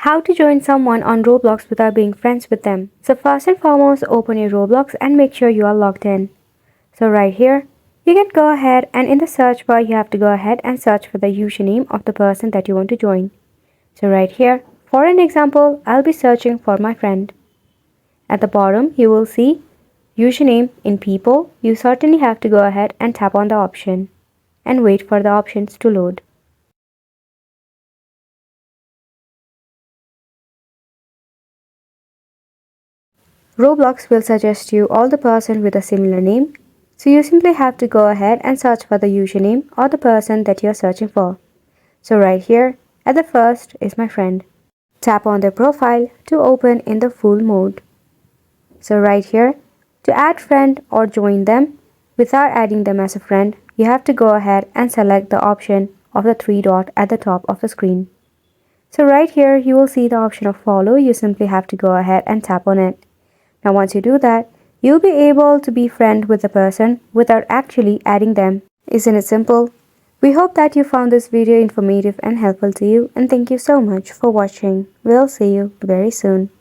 How to join someone on Roblox without being friends with them. So first and foremost, open your Roblox and make sure you are logged in. So right here, you can go ahead and in the search bar, you have to go ahead and search for the username of the person that you want to join. So right here, for an example, I'll be searching for my friend. At the bottom, you will see username in people. You certainly have to go ahead and tap on the option and wait for the options to load. Roblox will suggest you all the person with a similar name, so you simply have to go ahead and search for the username or the person that you are searching for. So right here, at the first is my friend. Tap on their profile to open in the full mode. So right here, to add friend or join them, without adding them as a friend, you have to go ahead and select the option of the three dot at the top of the screen. So right here, you will see the option of follow. You simply have to go ahead and tap on it. Now once you do that, you'll be able to be friend with the person without actually adding them. Isn't it simple? We hope that you found this video informative and helpful to you, and thank you so much for watching. We'll see you very soon.